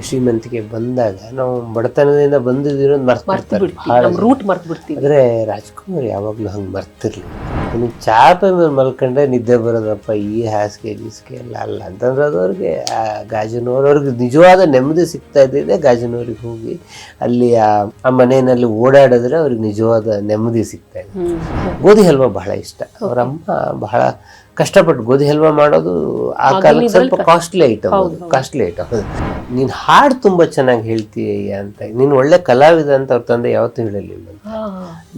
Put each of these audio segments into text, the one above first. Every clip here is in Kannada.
ಶ್ರೀಮಂತಿಕೆ ಬಂದಾಗ ನಾವು ಬಡತನದಿಂದ ಬಂದಿದ್ದೀರೋ ರೂಟ್ ಮರ್ತು ಬಿಡ್ತೀವಿ. ಆದರೆ ರಾಜ್ಕುಮಾರ್ ಯಾವಾಗಲೂ ಹಂಗೆ ಮರ್ತಿರ್ಲಿಲ್ಲ. ನಿಮಗೆ ಚಾಪೆ ಮೇಲೆ ಮಲ್ಕೊಂಡ್ರೆ ನಿದ್ದೆ ಬರೋದಪ್ಪ, ಈ ಹಾಸಿಗೆ ಗೀಸಿಗೆ ಎಲ್ಲ ಅಲ್ಲ ಅಂತಂದ್ರೆ ಅದು ಅವ್ರಿಗೆ ಆ ಗಾಜನೂರು ಅವ್ರಿಗೆ ನಿಜವಾದ ನೆಮ್ಮದಿ ಸಿಗ್ತಾ ಇದ್ದಿದೆ. ಗಾಜನೂರಿಗೆ ಹೋಗಿ ಅಲ್ಲಿ ಆ ಮನೆಯಲ್ಲಿ ಓಡಾಡಿದ್ರೆ ಅವ್ರಿಗೆ ನಿಜವಾದ ನೆಮ್ಮದಿ ಸಿಗ್ತಾ ಇದೆ. ಗೋಧಿ ಹಲ್ವಾ ಬಹಳ ಇಷ್ಟ. ಅವರಮ್ಮ ಬಹಳ ಕಷ್ಟಪಟ್ಟು ಗೋಧಿ ಹಲ್ವಾ ಮಾಡೋದು ಆ ಕಾಲಕ್ಕೆ ಸ್ವಲ್ಪ ಕಾಸ್ಟ್ಲಿ ಐಟಮ್. ನೀನು ಹಾಡು ತುಂಬ ಚೆನ್ನಾಗಿ ಹೇಳ್ತೀಯ ಅಂತ, ನೀನು ಒಳ್ಳೆ ಕಲಾವಿದ ಅಂತ ಅವ್ರ ತಂದೆ ಯಾವತ್ತೂ ಹೇಳಲಿಲ್ಲ.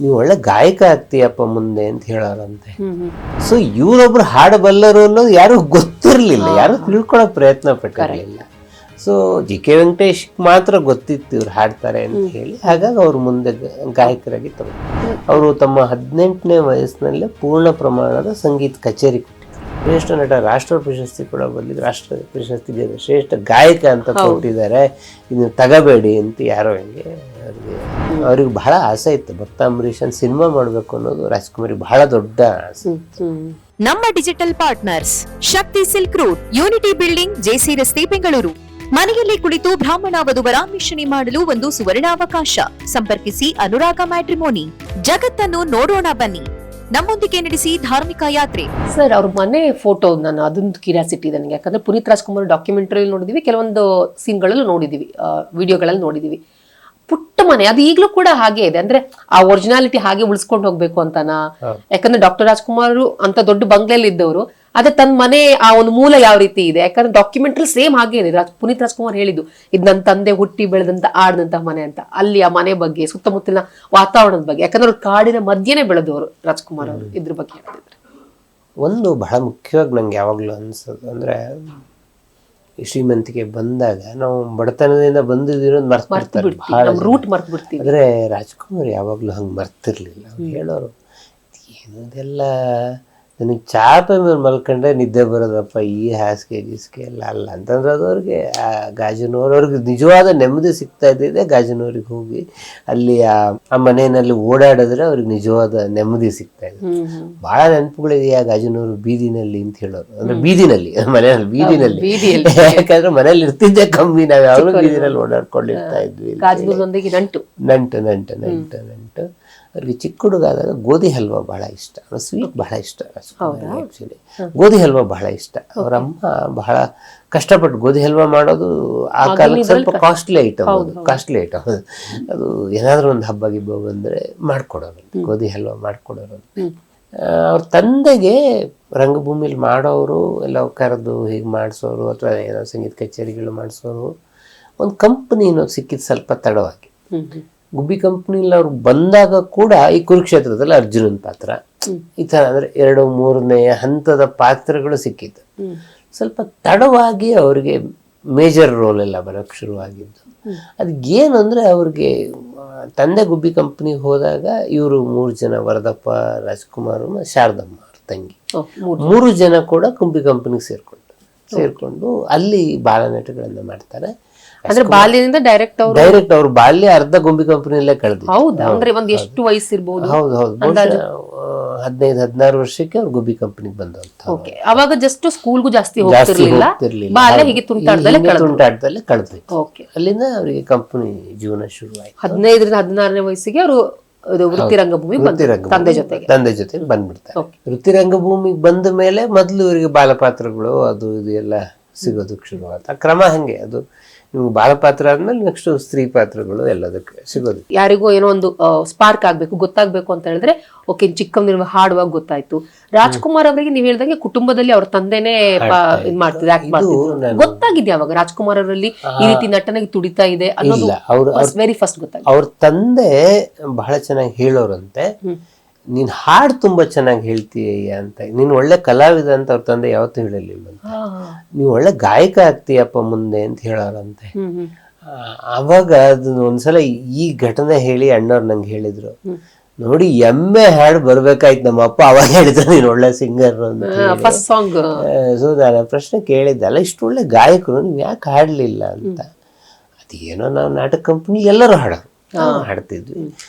ನೀವು ಒಳ್ಳೆ ಗಾಯಕ ಆಗ್ತೀಯಪ್ಪ ಮುಂದೆ ಅಂತ ಹೇಳೋರಂತೆ. ಸೊ ಇವರೊಬ್ರು ಹಾಡು ಬಲ್ಲರು ಅನ್ನೋದು ಯಾರು ಗೊತ್ತಿರಲಿಲ್ಲ, ಯಾರು ತಿಳ್ಕೊಳ್ಳೋ ಪ್ರಯತ್ನ ಪಟ್ಟಿರಲಿಲ್ಲ. ಸೊ ಜಿ ಕೆ ವೆಂಕಟೇಶ್ ಮಾತ್ರ ಗೊತ್ತಿತ್ತು ಇವ್ರು ಹಾಡ್ತಾರೆ ಅಂತ ಹೇಳಿ. ಹಾಗಾಗಿ ಅವ್ರು ಮುಂದೆ ಗಾಯಕರಾಗಿ ತಗೊಂಡು ಅವರು ತಮ್ಮ 18ನೇ ವಯಸ್ಸಿನಲ್ಲೇ ಪೂರ್ಣ ಪ್ರಮಾಣದ ಸಂಗೀತ ಕಚೇರಿ ಕೊಟ್ಟಿದ್ದಾರೆ. ಶ್ರೇಷ್ಠ ನಟ ರಾಷ್ಟ್ರ ಪ್ರಶಸ್ತಿ ಕೂಡ ಬಂದಿದ್ದು, ರಾಷ್ಟ್ರ ಪ್ರಶಸ್ತಿ ಶ್ರೇಷ್ಠ ಗಾಯಕ ಅಂತ ಕೊಟ್ಟಿದ್ದಾರೆ. ಇದನ್ನು ತಗೋಬೇಡಿ ಅಂತ ಯಾರೋ ಹಂಗೆ ಅವ್ರಿಗೆ ಬಹಳ ಆಸೆ ಇತ್ತು. ಭಕ್ತ ಅಂಬರೀಷನ್ ಸಿನಿಮಾ ಮಾಡಬೇಕು ಅನ್ನೋದು ರಾಜ್ಕುಮಾರಿಗೆ ಬಹಳ ದೊಡ್ಡ ಆಸೆ. ನಮ್ಮ digital partners Shakti silk route, unity building, JC ರಸ್ತೆ, ಬೆಂಗಳೂರು. ಮನೆಯಲ್ಲಿ ಕುಳಿತು ಬ್ರಾಹ್ಮಣ ವಧುವರ ಮಿಶ್ರಣಿ ಮಾಡಲು ಒಂದು ಸುವರ್ಣಾವಕಾಶ. ಸಂಪರ್ಕಿಸಿ ಅನುರಾಗ ಮ್ಯಾಟ್ರಿಮೋನಿ. ಜಗತ್ತನ್ನು ನೋಡೋಣ ಬನ್ನಿ, ನಮ್ಮೊಂದಿಗೆ ನಡೆಸಿ ಧಾರ್ಮಿಕ ಯಾತ್ರೆ. ಸರ್, ಅವ್ರ ಮನೆ ಫೋಟೋ ನಾನು ಅದೊಂದು ಕ್ಯೂರಿಯಾಸಿಟಿ ಇದೆ ನನಗೆ. ಯಾಕಂದ್ರೆ ಪುನೀತ್ ರಾಜ್ಕುಮಾರ್ ಡಾಕ್ಯುಮೆಂಟರಿ ನೋಡಿದೀವಿ, ಕೆಲವೊಂದು ಸೀನ್ಗಳಲ್ಲೂ ನೋಡಿದೀವಿ, ವಿಡಿಯೋಗಳಲ್ಲಿ ನೋಡಿದೀವಿ. ಪುಟ್ಟ ಮನೆ, ಅದು ಈಗಲೂ ಕೂಡ ಹಾಗೆ ಇದೆ. ಅಂದ್ರೆ ಆ ಒರಿಜಿನಾಲಿಟಿ ಹಾಗೆ ಉಳಿಸ್ಕೊಂಡು ಹೋಗ್ಬೇಕು ಅಂತನಾ? ಯಾಕಂದ್ರೆ ಡಾಕ್ಟರ್ ರಾಜ್ಕುಮಾರ್ ಅಂತ ದೊಡ್ಡ ಬಂಗ್ಲೆಯಲ್ಲಿ ಇದ್ದವರು, ಅದೇ ತನ್ನ ಮನೆ ಆ ಒಂದು ಮೂಲ ಯಾವ ರೀತಿ ಇದೆ. ಯಾಕಂದ್ರೆ ಡಾಕ್ಯುಮೆಂಟ್ರಿ ಸೇಮ್ ಹಾಗೆ ಇದೆ. ಪುನೀತ್ ರಾಜ್ಕುಮಾರ್ ಹೇಳಿದ್ದು, ಇದು ನನ್ನ ತಂದೆ ಹುಟ್ಟಿ ಬೆಳೆದಂತ ಆಡದಂತ ಮನೆ ಅಂತ. ಅಲ್ಲಿ ಆ ಮನೆ ಬಗ್ಗೆ, ಸುತ್ತಮುತ್ತಲಿನ ವಾತಾವರಣದ ಬಗ್ಗೆ, ಯಾಕಂದ್ರೆ ಅವ್ರು ಕಾಡಿನ ಮಧ್ಯೆನೇ ಬೆಳೆದವರು ರಾಜ್ಕುಮಾರ್ ಅವರು. ಇದ್ರ ಬಗ್ಗೆ ಹೇಳ್ತಿದ್ರು. ಒಂದು ಬಹಳ ಮುಖ್ಯವಾಗಿ ನಂಗೆ ಯಾವಾಗಲೂ ಅನ್ಸೋದು ಅಂದ್ರೆ, ಶ್ರೀಮಂತಿಕೆ ಬಂದಾಗ ನಾವು ಬಡತನದಿಂದ ಬಂದಿದ್ದೀರೋ ರೂಟ್ ಮರ್ತು ಬಿಡ್ತೀವಿ. ಆದರೆ ರಾಜ್ಕುಮಾರ್ ಯಾವಾಗಲೂ ಹಂಗೆ ಮರ್ತಿರ್ಲಿಲ್ಲ. ಅವ್ರು ಹೇಳೋರು, ಏನದೆಲ್ಲ ನನಗೆ ಚಾಪೆ ಮೇಲೆ ಮಲ್ಕೊಂಡ್ರೆ ನಿದ್ದೆ ಬರೋದಪ್ಪ, ಈ ಹಾಸಿಗೆ ಗೀಸಿಗೆ ಎಲ್ಲ ಅಲ್ಲ ಅಂತಂದ್ರೆ ಅದು ಅವ್ರಿಗೆ ಆ ಗಾಜನೂರು ಅವ್ರಿಗೆ ನಿಜವಾದ ನೆಮ್ಮದಿ ಸಿಗ್ತಾ ಇದ್ದಿದೆ. ಗಾಜನೂರಿಗೆ ಹೋಗಿ ಅಲ್ಲಿ ಆ ಮನೆಯಲ್ಲಿ ಓಡಾಡಿದ್ರೆ ಅವ್ರಿಗೆ ನಿಜವಾದ ನೆಮ್ಮದಿ ಸಿಗ್ತಾ ಇದೆ. ಬಹಳ ನೆನಪುಗಳಿದೆ ಆ ಗಾಜನೂರು ಬೀದಿನಲ್ಲಿ ಅಂತ ಹೇಳೋರು. ಅಂದ್ರೆ ಬೀದಿನಲ್ಲಿ, ಮನೆಯಲ್ಲಿ ಬೀದಿನಲ್ಲಿ, ಯಾಕಂದ್ರೆ ಮನೇಲಿ ಇರ್ತಿದ್ದೆ ಕಮ್ಮಿ, ನಾವು ಯಾವಾಗಲೂ ಬೀದಿನಲ್ಲಿ ಓಡಾಡ್ಕೊಂಡಿರ್ತಾ ಇದ್ವಿ. ನಂಟು ಅವ್ರಿಗೆ ಚಿಕ್ಕ ಹುಡುಗ ಆದಾಗ ಗೋಧಿ ಹಲ್ವಾ ಬಹಳ ಇಷ್ಟ, ಸ್ವೀಟ್ ಬಹಳ ಇಷ್ಟ. ಆಕ್ಚುಲಿ ಗೋಧಿ ಹಲ್ವಾ ಬಹಳ ಇಷ್ಟ. ಅವರಮ್ಮ ಬಹಳ ಕಷ್ಟಪಟ್ಟು ಗೋಧಿ ಹಲ್ವಾ ಮಾಡೋದು ಆ ಕಾಲಕ್ಕೆ ಸ್ವಲ್ಪ ಕಾಸ್ಟ್ಲಿ ಐಟಮ್. ಅದು ಏನಾದ್ರೂ ಒಂದು ಹಬ್ಬ ಗಿಬ್ಬ ಬಂದ್ರೆ ಮಾಡ್ಕೊಡೋರು, ಗೋಧಿ ಹಲ್ವಾ ಮಾಡ್ಕೊಡೋರು. ಅವ್ರ ತಂದೆಗೆ ರಂಗಭೂಮಿಲಿ ಮಾಡೋರು ಎಲ್ಲ ಕರೆದು ಹೀಗೆ ಮಾಡಿಸೋರು, ಅಥವಾ ಏನೋ ಸಂಗೀತ ಕಚೇರಿಗಳು ಮಾಡಿಸೋರು. ಒಂದು ಕಂಪ್ನಿ ಅನ್ನೋದು ಸಿಕ್ಕಿದ್ದು ಸ್ವಲ್ಪ ತಡವಾಗಿ. ಗುಬ್ಬಿ ಕಂಪ್ನಿಲಿ ಅವ್ರು ಬಂದಾಗ ಕೂಡ ಈ ಕುರುಕ್ಷೇತ್ರದಲ್ಲಿ ಅರ್ಜುನನ್ ಪಾತ್ರ, ಈ ಥರ ಅಂದರೆ 2-3ನೇ ಹಂತದ ಪಾತ್ರಗಳು ಸಿಕ್ಕಿತ್ತು. ಸ್ವಲ್ಪ ತಡವಾಗಿ ಅವ್ರಿಗೆ ಮೇಜರ್ ರೋಲ್ ಎಲ್ಲ ಬರೋಕ್ಕೆ ಶುರುವಾಗಿದ್ದು. ಅದಕ್ಕೇನು ಅಂದರೆ, ಅವ್ರಿಗೆ ತಂದೆ ಗುಬ್ಬಿ ಕಂಪ್ನಿಗೆ ಹೋದಾಗ ಇವರು 3 ಜನ, ವರದಪ್ಪ, ರಾಜ್ಕುಮಾರ್, ಶಾರದಮ್ಮ ಅವ್ರ ತಂಗಿ, 3 ಜನ ಕೂಡ ಗುಬ್ಬಿ ಕಂಪ್ನಿಗೆ ಸೇರ್ಕೊಂಡು ಅಲ್ಲಿ ಬಾಲನಟಗಳನ್ನ ಮಾಡ್ತಾರೆ. ಅಂದ್ರೆ ಬಾಲ್ಯದಿಂದ ಡೈರೆಕ್ಟ್ ಅವ್ರು ಬಾಲ್ಯ ಅರ್ಧ ಗುಬ್ಬಿ ಕಂಪನಿಯಲ್ಲೇ ಕಳೆದು. ಹೌದಾ? ಅಂದ್ರೆ ಒಂದು ಎಷ್ಟು ವಯಸ್ಸಿರ್ಬೋದು? ಹೌದು 15-16 ವರ್ಷಕ್ಕೆ ಅವ್ರು ಗುಬ್ಬಿ ಕಂಪನಿಗೆ ಬಂದಂತ. ಅವಾಗ ಜಸ್ಟ್ ಸ್ಕೂಲ್ಗೂ ಜಾಸ್ತಿ ಹೋಗ್ತಿರ್ಲಿಲ್ಲ, ಬಾಲ್ಯ ಹೀಗೆ ತುಂಟಾಟದಲ್ಲೇ ಕಳೆದ್ವಿ. ಅಲ್ಲಿಂದ ಅವರಿಗೆ ಕಂಪನಿ ಜೀವನ ಶುರು ಆಯ್ತು. 15-16ನೇ ವಯಸ್ಸಿಗೆ ಅವರು ವೃತ್ತಿ ರಂಗಭೂಮಿ ತಂದೆ ಜೊತೆಗೆ ಬಂದ್ಬಿಡ್ತಾರೆ. ವೃತ್ತಿ ರಂಗಭೂಮಿಗೆ ಬಂದ ಮೇಲೆ ಮೊದಲು ಇವರಿಗೆ ಬಾಲಪಾತ್ರಗಳು ಅದು ಇದು ಎಲ್ಲ ಸಿಗೋದಕ್ಕೆ ಶುರುವಾಯ್ತು. ಆ ಕ್ರಮ ಹಂಗೆ, ಅದು ನಿಮ್ಗೆ ಬಾಲಪಾತ್ರ ಆದ್ಮೇಲೆ ನೆಕ್ಸ್ಟ್ ಸ್ತ್ರೀ ಪಾತ್ರಗಳು ಎಲ್ಲದಕ್ಕೆ ಸಿಗೋದು. ಯಾರಿಗೂ ಏನೋ ಒಂದು ಸ್ಪಾರ್ಕ್ ಆಗ್ಬೇಕು, ಗೊತ್ತಾಗ್ಬೇಕು ಅಂತ ಹೇಳಿದ್ರೆ ಓಕೆ, ಚಿಕ್ಕಂದಿರುವ ಹಾಡುವಾಗ ಗೊತ್ತಾಯ್ತು. ರಾಜ್ಕುಮಾರ್ ಅವರಿಗೆ ನೀವು ಹೇಳ್ದಂಗೆ ಕುಟುಂಬದಲ್ಲಿ ಅವ್ರ ತಂದೆನೇ ಮಾಡ್ತಿದ್ರು, ಆಕ್ಟ್ ಮಾಡ್ತಿದ್ರು. ಗೊತ್ತಾಗಿದೆ ಅವಾಗ ರಾಜ್ಕುಮಾರ್ ಅವರಲ್ಲಿ ಈ ರೀತಿ ನಟನೆಗೆ ತುಡಿತಾ ಇದೆ ಅನ್ನೋದು ವೆರಿ ಫಸ್ಟ್ ಗೊತ್ತಾಗಿದೆ. ಅವ್ರ ತಂದೆ ಬಹಳ ಚೆನ್ನಾಗಿ ಹೇಳೋರಂತೆ, ನೀನ್ ಹಾಡು ತುಂಬಾ ಚೆನ್ನಾಗಿ ಹೇಳ್ತೀಯ ಅಂತ, ನೀನ್ ಒಳ್ಳೆ ಕಲಾವಿದ ಅಂತ ಅವ್ರ ತಂದೆ ಯಾವತ್ತೂ ಹೇಳಲಿಲ್ಲ. ನೀವು ಒಳ್ಳೆ ಗಾಯಕ ಆಗ್ತೀಯಪ್ಪ ಮುಂದೆ ಅಂತ ಹೇಳೋರಂತೆ. ಅವಾಗ ಅದನ್ನ ಒಂದ್ಸಲ ಈ ಘಟನೆ ಹೇಳಿ ಅಣ್ಣವ್ರು ನಂಗೆ ಹೇಳಿದ್ರು, ನೋಡಿ ಎಮ್ಮೆ ಹಾಡು ಬರ್ಬೇಕಾಯ್ತು ನಮ್ಮ ಅಪ್ಪ ಅವಾಗ ಹೇಳಿದ್ರು ನೀನ್ ಒಳ್ಳೆ ಸಿಂಗರ್ ಅಂತ. ಸೊ ನಾನು ಪ್ರಶ್ನೆ ಕೇಳಿದ್ದೆ, ಅಲ್ಲ ಇಷ್ಟು ಒಳ್ಳೆ ಗಾಯಕರು ನೀವು ಯಾಕೆ ಹಾಡ್ಲಿಲ್ಲ ಅಂತ. ಅದೇನೋ ನಾವು ನಾಟಕ ಕಂಪನಿ ಎಲ್ಲರೂ ಹಾಡ್ತಿದ್ವಿ,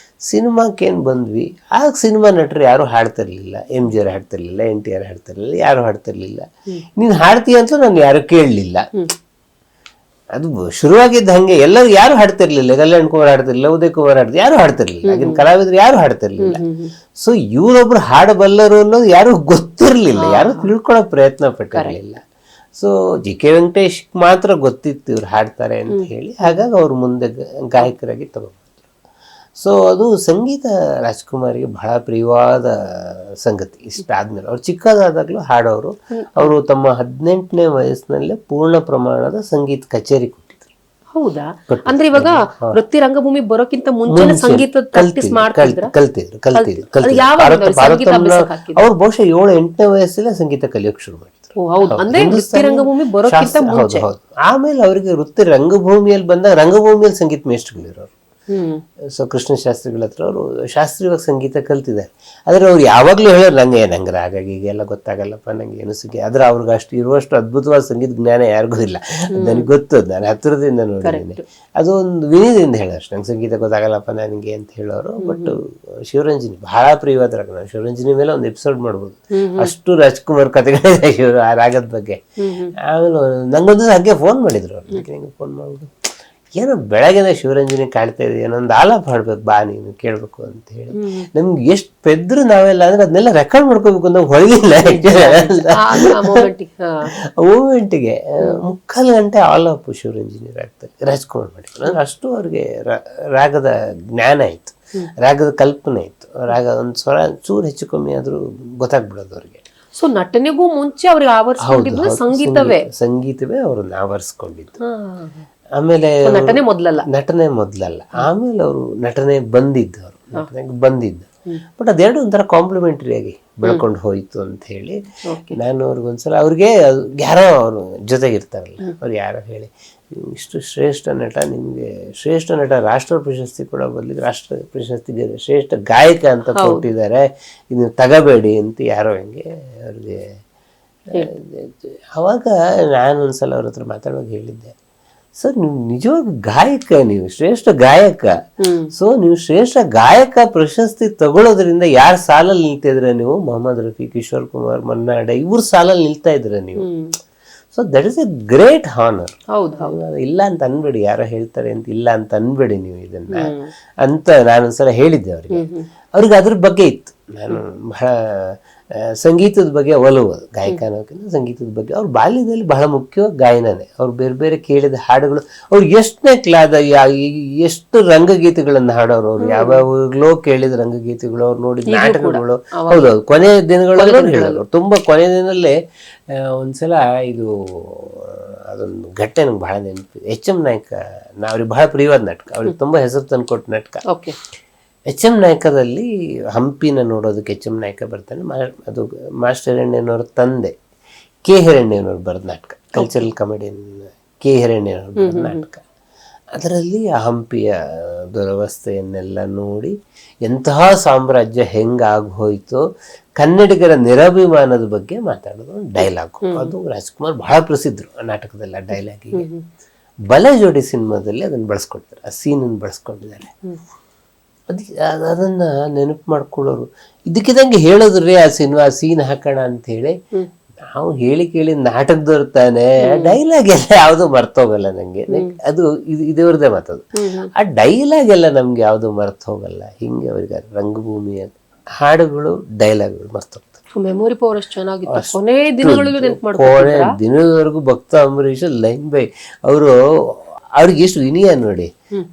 ಸಿನಿಮಾಕ್ಕೇನು ಬಂದ್ವಿ, ಆಗ ಸಿನಿಮಾ ನಟರು ಯಾರು ಹಾಡ್ತಿರ್ಲಿಲ್ಲ. MGR ಹಾಡ್ತಿರ್ಲಿಲ್ಲ, NTR ಹಾಡ್ತಿರ್ಲಿಲ್ಲ, ಯಾರು ಹಾಡ್ತಿರ್ಲಿಲ್ಲ. ನೀನು ಹಾಡ್ತೀಯ ಅಂತ ನಾನು ಯಾರು ಕೇಳಲಿಲ್ಲ. ಅದು ಶುರುವಾಗಿದ್ದ ಹಂಗೆ ಎಲ್ಲರೂ ಯಾರು ಹಾಡ್ತಿರ್ಲಿಲ್ಲ, ಕಲ್ಯಾಣ್ ಕುಮಾರ್ ಹಾಡ್ತಿರ್ಲಿಲ್ಲ, ಉದಯ್ ಕುಮಾರ್ ಹಾಡ್ತಿರ್ಲಿಲ್ಲ, ಯಾರು ಹಾಡ್ತಿರ್ಲಿಲ್ಲ, ಆಗಿನ ಕಲಾವಿದರು ಯಾರು ಹಾಡ್ತಿರ್ಲಿಲ್ಲ. ಸೊ ಇವರೊಬ್ರು ಹಾಡಬಲ್ಲರು ಅನ್ನೋದು ಯಾರು ಗೊತ್ತಿರ್ಲಿಲ್ಲ, ಯಾರು ತಿಳ್ಕೊಳ್ಳೋ ಪ್ರಯತ್ನ ಪಟ್ಟಿರ್ಲಿಲ್ಲ. ಸೊ ಜಿ ಕೆ ವೆಂಕಟೇಶ್ ಮಾತ್ರ ಗೊತ್ತಿತ್ತು ಇವ್ರು ಹಾಡ್ತಾರೆ ಅಂತ ಹೇಳಿ, ಹಾಗಾಗಿ ಅವ್ರು ಮುಂದೆ ಗಾಯಕರಾಗಿ ತಗೊಂಡ್ರು. ಸೊ ಅದು ಸಂಗೀತ ರಾಜ್ಕುಮಾರಿಗೆ ಬಹಳ ಪ್ರಿಯವಾದ ಸಂಗತಿ. ಇಷ್ಟಾದ್ಮೇಲೆ ಅವ್ರು ಚಿಕ್ಕದಾದಾಗ್ಲೂ ಹಾಡೋರು. ಅವರು ತಮ್ಮ 18ನೇ ವಯಸ್ಸಿನಲ್ಲೇ ಪೂರ್ಣ ಪ್ರಮಾಣದ ಸಂಗೀತ ಕಚೇರಿ ಕೊಟ್ಟಿದ್ರು. ಹೌದಾ? ಅಂದ್ರೆ ಇವಾಗ ವೃತ್ತಿ ರಂಗಭೂಮಿ ಬರೋಕ್ಕಿಂತ ಮುಂಚೆ ಸಂಗೀತ ಪ್ರಾಕ್ಟೀಸ್ ಮಾಡ್ತಿದ್ರು. ಅವ್ರು ಬಹುಶಃ 7-8ನೇ ವಯಸ್ಸಲ್ಲೇ ಸಂಗೀತ ಕಲಿಯೋಕೆ ಶುರು ಮಾಡಿದ್ರು. ಅಂದ್ರೆ ವೃತ್ತಿ ರಂಗಭೂಮಿ ಬರೋಕ್ಕಿಂತ ಮುಂಚೆ. ಆಮೇಲೆ ಅವರಿಗೆ ವೃತ್ತಿ ರಂಗಭೂಮಿಯಲ್ಲಿ ಬಂದಾಗ ರಂಗಭೂಮಿಯಲ್ಲಿ ಸಂಗೀತ ಮೇಷ್ಟ್ರುಗಳಿರೋರು. ಸೊ ಕೃಷ್ಣ ಶಾಸ್ತ್ರಿಗಳ ಹತ್ರ ಅವರು ಶಾಸ್ತ್ರೀಯವಾಗಿ ಸಂಗೀತ ಕಲ್ತಿದ್ದಾರೆ. ಆದ್ರೆ ಅವ್ರು ಯಾವಾಗ್ಲೂ ಹೇಳೋರು ನಂಗೆ ರಾಗ ಹೀಗೆಲ್ಲ ಗೊತ್ತಾಗಲ್ಲಪ್ಪ, ನಂಗೆ ಏನು ಆದ್ರೆ ಅವ್ರಿಗೆ ಅಷ್ಟು ಇರುವಷ್ಟು ಅದ್ಭುತವಾದ ಸಂಗೀತ ಜ್ಞಾನ ಯಾರಿಗೂ ಇಲ್ಲ. ನನಗೆ ಗೊತ್ತು, ನಾನು ಹತ್ತಿರದಿಂದ ನೋಡಿದ್ದೀನಿ. ಅದು ಒಂದು ವಿನಯದಿಂದ ಹೇಳೋರು, ನಂಗೆ ಸಂಗೀತ ಗೊತ್ತಾಗಲ್ಲಪ್ಪ ನನಗೆ ಅಂತ ಹೇಳೋರು. ಬಟ್ ಶಿವರಂಜನಿ ಬಹಳ ಪ್ರಿಯವಾದ ರಾಗ. ನಾವು ಶಿವರಂಜನಿ ಮೇಲೆ ಒಂದು ಎಪಿಸೋಡ್ ಮಾಡ್ಬೋದು, ಅಷ್ಟು ರಾಜ್ಕುಮಾರ್ ಕಥೆಗಳಿದೆ ಆ ರಾಗದ ಬಗ್ಗೆ. ಆಮೇಲೆ ನಂಗೊಂದು ಹಾಗೆ ಫೋನ್ ಮಾಡಿದ್ರು ಅವ್ರು, ನಂಗೆ ಫೋನ್ ಮಾಡ್ಬೋದು, ಏನೋ ಬೆಳಗ್ಗೆನ ಶಿವರಂಜನಿ ಕಾಡ್ತಾ ಇದೆ, ಏನೊಂದು ಆಲಾಪ ಹಾಡ್ಬೇಕು ಬಾ ನೀನು ಕೇಳ್ಬೇಕು ಅಂತ ಹೇಳಿ. ನಮ್ಗೆ ಎಷ್ಟು ಪೆದ್ರು ನಾವೆಲ್ಲ ಅಂದ್ರೆ ಅದನ್ನೆಲ್ಲ ರೆಕಾರ್ಡ್ ಮಾಡ್ಕೋಬೇಕು ಅಂತ ಹೊಳಗಿಲ್ಲ. ಮೂಮೆಂಟ್ಗೆ 3/4 ಗಂಟೆ ಆಲಾಪ ಶಿವರಂಜನಿ ರಾಗದಲ್ಲಿ ರಾಜ್ಕುಮಾರ್ ಮಾಡಿದ್ರು. ಅಂದ್ರೆ ಅಷ್ಟು ಅವ್ರಿಗೆ ರಾಗದ ಜ್ಞಾನ ಇತ್ತು, ರಾಗದ ಕಲ್ಪನೆ ಇತ್ತು. ರಾಗ ಒಂದು ಸ್ವರ ಚೂರು ಹೆಚ್ಚು ಕಮ್ಮಿ ಆದ್ರೂ ಗೊತ್ತಾಗ್ಬಿಡೋದು ಅವ್ರಿಗೆ. ಸೊ ನಟನೆಗೂ ಮುಂಚೆ ಅವ್ರಿಗೆ ಆವರಿಸ್ಕೊಂಡಿದ್ದು ಸಂಗೀತವೇ ಅವ್ರನ್ನ ಆವರಿಸ್ಕೊಂಡಿದ್ದು. ಆಮೇಲೆ ನಟನೆ ಮೊದಲಲ್ಲ, ಆಮೇಲೆ ಅವರು ನಟನೆ ಬಂದಿದ್ದು. ಬಟ್ ಅದೆರಡು ಒಂಥರ ಕಾಂಪ್ಲಿಮೆಂಟರಿ ಆಗಿ ಬೆಳ್ಕೊಂಡು ಹೋಯ್ತು ಅಂತ ಹೇಳಿ ನಾನು ಅವ್ರಿಗೊಂದ್ಸಲ ಅವ್ರಿಗೆ ಯಾರೋ ಅವರು ಜೊತೆಗಿರ್ತಾರಲ್ಲ, ಅವ್ರು ಯಾರೋ ಹೇಳಿ, ಇಷ್ಟು ಶ್ರೇಷ್ಠ ನಟ, ನಿಮ್ಗೆ ಶ್ರೇಷ್ಠ ನಟ ರಾಷ್ಟ್ರ ಪ್ರಶಸ್ತಿ ಕೊಡೋ ಬದಲಿಗೆ ರಾಷ್ಟ್ರ ಪ್ರಶಸ್ತಿಗೆ ಶ್ರೇಷ್ಠ ಗಾಯಕ ಅಂತ ಕೊಟ್ಟಿದ್ದಾರೆ, ಇದು ತಗೋಬೇಡಿ ಅಂತ ಯಾರೋ ಹಂಗೆ ಅವ್ರಿಗೆ. ಅವಾಗ ನಾನು ಒಂದ್ಸಲ ಅವ್ರ ಹತ್ರ ಮಾತಾಡುವಾಗ ಹೇಳಿದ್ದೆ, ಸರ್ ನೀವು ನಿಜವಾಗಿ ಗಾಯಕ, ನೀವು ಶ್ರೇಷ್ಠ ಗಾಯಕ. ಸೊ ನೀವು ಶ್ರೇಷ್ಠ ಗಾಯಕ ಪ್ರಶಸ್ತಿ ತಗೊಳ್ಳೋದ್ರಿಂದ ಯಾರ ಸಾಲಲ್ಲಿ ನಿಲ್ತಿದ್ರೆ ನೀವು? ಮೊಹಮ್ಮದ್ ರಫಿ, ಕಿಶೋರ್ ಕುಮಾರ್, ಮನ್ನಾಡೆ ಇವ್ರ ಸಾಲಲ್ಲಿ ನಿಲ್ತಾ ಇದ್ರೆ ನೀವು. So that is A great honour. ಇಲ್ಲ ಅಂತ ಅನ್ಬೇಡಿ, ಯಾರೋ ಹೇಳ್ತಾರೆ ಅಂತ ಇಲ್ಲ ಅಂತ ಅನ್ಬೇಡಿ ನೀವು ಇದನ್ನ ಅಂತ ನಾನೊಂದ್ಸಲ ಹೇಳಿದ್ದೆ ಅವ್ರಿಗೆ ಅದ್ರ ಬಗ್ಗೆ ಇತ್ತು. ನಾನು ಬಹಳ ಸಂಗೀತದ ಬಗ್ಗೆ ಒಲವು, ಗಾಯಕ ಅನ್ನೋಕ್ಕಿಂತ ಸಂಗೀತದ ಬಗ್ಗೆ. ಅವ್ರ ಬಾಲ್ಯದಲ್ಲಿ ಬಹಳ ಮುಖ್ಯವಾಗಿ ಗಾಯನನೇ. ಅವ್ರು ಬೇರೆ ಬೇರೆ ಕೇಳಿದ ಹಾಡುಗಳು, ಅವ್ರು ಎಷ್ಟನೇ ಎಷ್ಟು ರಂಗಗೀತೆಗಳನ್ನ ಹಾಡೋರು. ಅವ್ರು ಯಾವಾಗಲೂ ಕೇಳಿದ ರಂಗಗೀತೆಗಳು, ಅವ್ರು ನೋಡಿದ ನಾಟಕಗಳು. ಹೌದೌದು, ಕೊನೆಯ ದಿನಗಳಲ್ಲೂ ಹೇಳೋರು. ತುಂಬಾ ಕೊನೆಯ ದಿನದಲ್ಲೇ ಒಂದ್ಸಲ ಇದು ಅದೊಂದು ಘಟ್ಟೆ ನಂಗೆ ಬಹಳ ನೆನಪಿದೆ. ಎಚ್.ಎಂ. ನಾಯಕ ಅವ್ರಿಗೆ ಬಹಳ ಪ್ರಿಯವಾದ ನಾಟಕ, ಅವ್ರಿಗೆ ತುಂಬಾ ಹೆಸರು ತಂದುಕೊಟ್ಟ ನಾಟಕ. ಎಚ್.ಎಂ. ನಾಯಕದಲ್ಲಿ ಹಂಪಿನ ನೋಡೋದಕ್ಕೆ ಎಚ್.ಎಂ. ನಾಯಕ ಬರ್ತಾನೆ. ಅದು ಮಾಸ್ಟರ್ ಹಿರಣ್ಯನವ್ರ ತಂದೆ ಕೆ ಹಿರಣ್ಯನವ್ರು ಬರೆದ ನಾಟಕ, ಕಲ್ಚರಲ್ ಕಾಮಿಡಿಯನ್ ಕೆ ಹಿರಣ್ಯನವ್ರು ಬರೆದ ನಾಟಕ. ಅದರಲ್ಲಿ ಆ ಹಂಪಿಯ ದುರವಸ್ಥೆಯನ್ನೆಲ್ಲ ನೋಡಿ ಎಂತಹ ಸಾಮ್ರಾಜ್ಯ ಹೆಂಗಾಗೋಯ್ತು, ಕನ್ನಡಿಗರ ನಿರಭಿಮಾನದ ಬಗ್ಗೆ ಮಾತಾಡೋದು ಡೈಲಾಗ್. ಅದು ರಾಜ್ಕುಮಾರ್ ಬಹಳ ಪ್ರಸಿದ್ಧರು ಆ ನಾಟಕದಲ್ಲಿ. ಆ ಡೈಲಾಗಿಗೆ ಬಲೆ ಜೋಡಿ ಸಿನಿಮಾದಲ್ಲಿ ಅದನ್ನ ಬಳಸ್ಕೊಳ್ತಾರೆ, ಆ ಸೀನನ್ನು ಬಳಸ್ಕೊಂಡಿದ್ದಾರೆ. ಅದನ್ನ ನೆನಪು ಮಾಡ್ಕೊಳ್ಳೋರು ಇದಕ್ಕಿದಂಗೆ ಹೇಳಿದ್ರಿ ಆ ಸೀನ್ ಹಾಕೋಣ ಅಂತ ಹೇಳಿ. ನಾವು ಹೇಳಿ ಕೇಳಿ ನಾಟಕದವ್ರು ತಾನೆ, ಡೈಲಾಗ್ ಎಲ್ಲ ಯಾವ್ದು ಮರ್ತೋಗಲ್ಲ ನಂಗೆ. ಅದು ಇದೇವ್ರದೇ ಮಾತದು. ಆ ಡೈಲಾಗ್ ಎಲ್ಲ ನಮ್ಗೆ ಯಾವ್ದು ಮರ್ತ ಹೋಗಲ್ಲ. ಹಿಂಗೆ ಅವ್ರಿಗೆ ರಂಗಭೂಮಿಯ ಹಾಡುಗಳು, ಡೈಲಾಗ್ಗಳು ಮರ್ತೋಗ್ತವೆ. ಮೆಮೊರಿ ಪವರ್ ಅಷ್ಟು ಚೆನ್ನಾಗಿತ್ತು. ಕೊನೆ ದಿನದವರೆಗೂ ಭಕ್ತ ಅಂಬರೀಷ್ ಲೈನ್ ಬೈ ಅವ್ರಿಗೆ ಎಷ್ಟು ವಿನಯ ನೋಡಿ.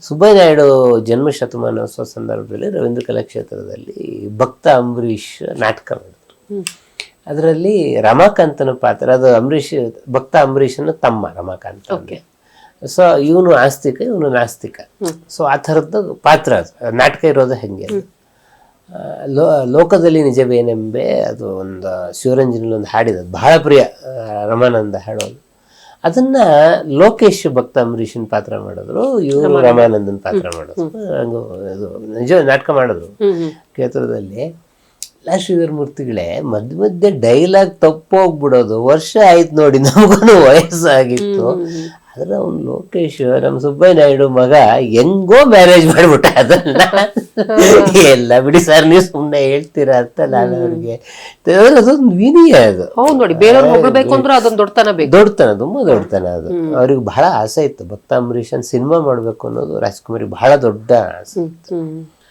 ಸುಬ್ಬಯ್ಯ ನಾಯ್ಡು ಜನ್ಮ ಶತಮಾನೋತ್ಸವ ಸಂದರ್ಭದಲ್ಲಿ ರವೀಂದ್ರ ಕಲಾಕ್ಷೇತ್ರದಲ್ಲಿ ಭಕ್ತ ಅಂಬರೀಷ್ ನಾಟಕ ಮಾಡಿದ್ರು. ಅದರಲ್ಲಿ ರಮಾಕಾಂತನ ಪಾತ್ರ, ಅದು ಭಕ್ತ ಅಂಬರೀಷನ ತಮ್ಮ ರಮಾಕಾಂತ. ಸೊ ಇವನು ಆಸ್ತಿಕ, ಇವನು ನಾಸ್ತಿಕ. ಸೊ ಆ ಥರದ್ದು ಪಾತ್ರ ಅದು. ನಾಟಕ ಇರೋದು ಹೆಂಗೆ, ಲೋಕದಲ್ಲಿ ನಿಜವೇನೆಂಬೆ, ಅದು ಒಂದು ಶಿವರಂಜನಲ್ಲಿ ಒಂದು ಹಾಡಿದ ಬಹಳ ಪ್ರಿಯ ರಮಾನಂದ ಹಾಡೋದು. ಅದನ್ನ ಲೋಕೇಶ್ ಭಕ್ತ ಅಂಬರೀಷನ್ ಪಾತ್ರ ಮಾಡಿದ್ರು, ಇವರು ರಮಾನಂದನ್ ಪಾತ್ರ ಮಾಡಿದ್ರು. ನಿಜ ನಾಟಕ ಮಾಡಿದ್ರು ಕ್ಷೇತ್ರದಲ್ಲಿ. ಶ್ರೀಧರ್ ಮೂರ್ತಿಗಳೇ ಮಧ್ಯೆ ಡೈಲಾಗ್ ತಪ್ಪೋಗ್ಬಿಡೋದು. ವರ್ಷ ಆಯ್ತು ನೋಡಿ, ನಮಗೂ ವಯಸ್ಸಾಗಿತ್ತು. ಆದ್ರೆ ಅವ್ನು ಲೋಕೇಶ್ ನಮ್ಮ ಸುಬ್ಬಯ್ಯ ನಾಯ್ಡು ಮಗ ಹೆಂಗೋ ಮ್ಯಾರೇಜ್ ಮಾಡ್ಬಿಟ್ಟ ಅದನ್ನ. ಎಲ್ಲ ಬಿಡಿ ಸರ್ ನೀವು ಸುಮ್ಮನೆ ಹೇಳ್ತೀರಾ ಅಂತ ನಾನು ಅವ್ರಿಗೆ, ಅದೊಂದು ವಿನಯ ಅದು. ಹೌದು ನೋಡಿ, ಬೇರೆಯವ್ರು ಹೊಗಳ್ಬೇಕು ಅಂದ್ರೆ ಅದೊಂದು ದೊಡ್ಡತನ ಬೇಕು. ದೊಡ್ಡತನ, ತುಂಬಾ ದೊಡ್ಡತನ ಅದು. ಅವ್ರಿಗೆ ಬಹಳ ಆಸೆ ಇತ್ತು ಭಕ್ತ ಅಂಬರೀಷನ್ ಸಿನಿಮಾ ಮಾಡ್ಬೇಕು ಅನ್ನೋದು ರಾಜ್ಕುಮಾರಿಗೆ ಬಹಳ ದೊಡ್ಡ ಆಸೆ.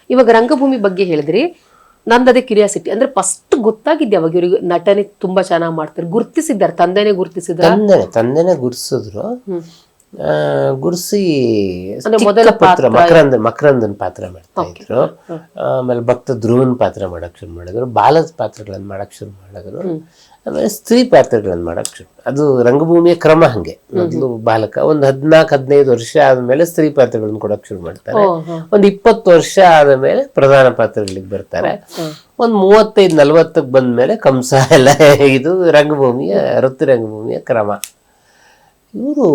ಇವಾಗ ರಂಗಭೂಮಿ ಬಗ್ಗೆ ಹೇಳಿದ್ರಿ, ನಂದದೇ ಕ್ಯೂರಿಯಾಸಿಟಿ ಅಂದ್ರೆ ಫಸ್ಟ್ ಗೊತ್ತಾಗಿದ್ದೆ ಅವಾಗ ಇವ್ರಿಗೆ ನಟನೆ ತುಂಬಾ ಚೆನ್ನಾಗಿ ಮಾಡ್ತಾರೆ, ಗುರ್ತಿಸಿದ್ದಾರೆ, ತಂದೆನೆ ಗುರ್ತಿಸಿದ್ದಾರೆ. ತಂದೆನೆ ಗುರ್ಸಿದ್ರು. ಗುರ್ಸಿ ಮೊದಲ ಪುತ್ರ ಮಕರಂದನ್ ಪಾತ್ರ ಮಾಡ್ತಾ ಇದ್ರು. ಆಮೇಲೆ ಭಕ್ತ ಧ್ರುವನ್ ಪಾತ್ರ ಮಾಡಕ್ ಶುರು ಮಾಡಿದ್ರು, ಬಾಲದ ಪಾತ್ರಗಳನ್ನ ಮಾಡಕ್ ಶುರು ಮಾಡಿದ್ರು. ಆಮೇಲೆ ಸ್ತ್ರೀ ಪಾತ್ರಗಳನ್ನ ಮಾಡಕ್ ಶುರು. ಅದು ರಂಗಭೂಮಿಯ ಕ್ರಮ ಹಂಗೆ. ಮೊದಲು ಬಾಲಕ ಒಂದ್ 14-15 ವರ್ಷ ಆದ್ಮೇಲೆ ಸ್ತ್ರೀ ಪಾತ್ರಗಳನ್ನ ಕೊಡಕ್ ಶುರು ಮಾಡ್ತಾರೆ. ಒಂದ್ 20 ವರ್ಷ ಆದ್ಮೇಲೆ ಪ್ರಧಾನ ಪಾತ್ರಗಳಿಗೆ ಬರ್ತಾರೆ. ಒಂದ್ 35-40 ಬಂದ್ಮೇಲೆ ಕಂಸ ಎಲ್ಲ. ಇದು ರಂಗಭೂಮಿಯ ವೃತ್ತಿ ರಂಗಭೂಮಿಯ ಕ್ರಮ. ಇವರು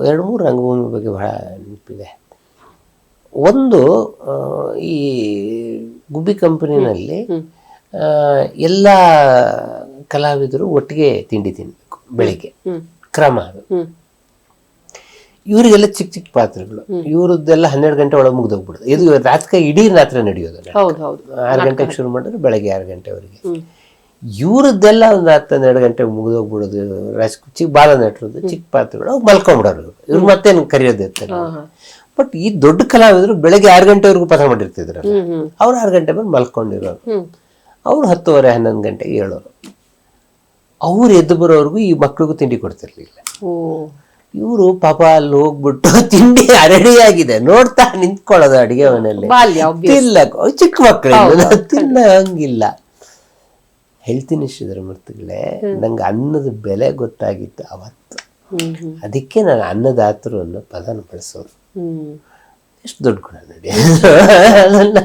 2-3 ರಂಗಭೂಮಿ ಬಗ್ಗೆ ಬಹಳ ನೆನಪಿದೆ. ಒಂದು, ಈ ಗುಬ್ಬಿ ಕಂಪನಿನಲ್ಲಿ ಎಲ್ಲ ಕಲಾವಿದರು ಒಟ್ಟಿಗೆ ತಿಂಡಿ ತಿನ್ಬೇಕು ಬೆಳಿಗ್ಗೆ, ಕ್ರಮ ಅದು. ಇವರಿಗೆಲ್ಲ ಚಿಕ್ಕ ಚಿಕ್ಕ ಪಾತ್ರಗಳು, ಇವ್ರದ್ದೆಲ್ಲ 12 ಗಂಟೆ ಒಳಗೆ ಮುಗ್ದೋಗ್ಬಿಡುದು. ಇದು ರಾತ್ರಿ ಇಡೀ ರಾತ್ರಿ ನಡೆಯೋದು. 6 ಗಂಟೆಗೆ ಶುರು ಮಾಡಿದ್ರೆ ಬೆಳಗ್ಗೆ 6 ಗಂಟೆವರೆಗೆ. ಇವ್ರದ್ದೆಲ್ಲ ಒಂದು 10-12 ಗಂಟೆಗೆ ಮುಗಿದೋಗ್ಬಿಡೋದು. ಚಿಕ್ಕ ಬಾಲ ನಟರದ್ದು ಚಿಕ್ಕ ಪಾತ್ರಗಳು ಅವು ಮಲ್ಕೊಂಡ್ಬಿಡೋರು. ಇವ್ರು ಮತ್ತೇನು ಕರೆಯೋದು ಇರ್ತಾರೆ. ಬಟ್ ಈ ದೊಡ್ಡ ಕಲಾವಿದರು ಬೆಳಗ್ಗೆ 6 ಗಂಟೆವರೆಗೂ ಪಾತ್ರ ಮಾಡಿರ್ತಿದ್ರು. ಅವ್ರು 6 ಗಂಟೆ ಮೇಲೆ ಮಲ್ಕೊಂಡಿರೋರು. ಅವ್ರು 10:30-11 ಗಂಟೆಗೆ ಹೇಳೋರು. ಅವ್ರು ಎದ್ದು ಬರೋರ್ಗು ಈ ಮಕ್ಳಿಗೂ ತಿಂಡಿ ಕೊಡ್ತಿರ್ಲಿಲ್ಲ. ಇವರು ಪಾಪ ಅಲ್ಲಿ ಹೋಗ್ಬಿಟ್ಟು ತಿಂಡಿ ರೆಡಿ ಆಗಿದೆ ನೋಡ್ತಾ ನಿಂತ್ಕೊಳ್ಳೋದು ಅಡಿಗೆ ಮನೆಯಲ್ಲಿ. ಚಿಕ್ಕ ಮಕ್ಕಳು ತಿನ್ನಂಗಿಲ್ಲ. ಹೇಳ್ತೀನಿ ಶ್ರೀಧರಮೂರ್ತಿಗಳೇ, ನಂಗೆ ಅನ್ನದ ಬೆಲೆ ಗೊತ್ತಾಗಿತ್ತು ಅವತ್ತು. ಅದಕ್ಕೆ ನಾನು ಅನ್ನದಾತರು ಅನ್ನೋ ಪದನ ಬಳಸೋದು. ಎಷ್ಟು ದೊಡ್ಡ ಗುಣ ನೋಡಿ ಅದನ್ನ.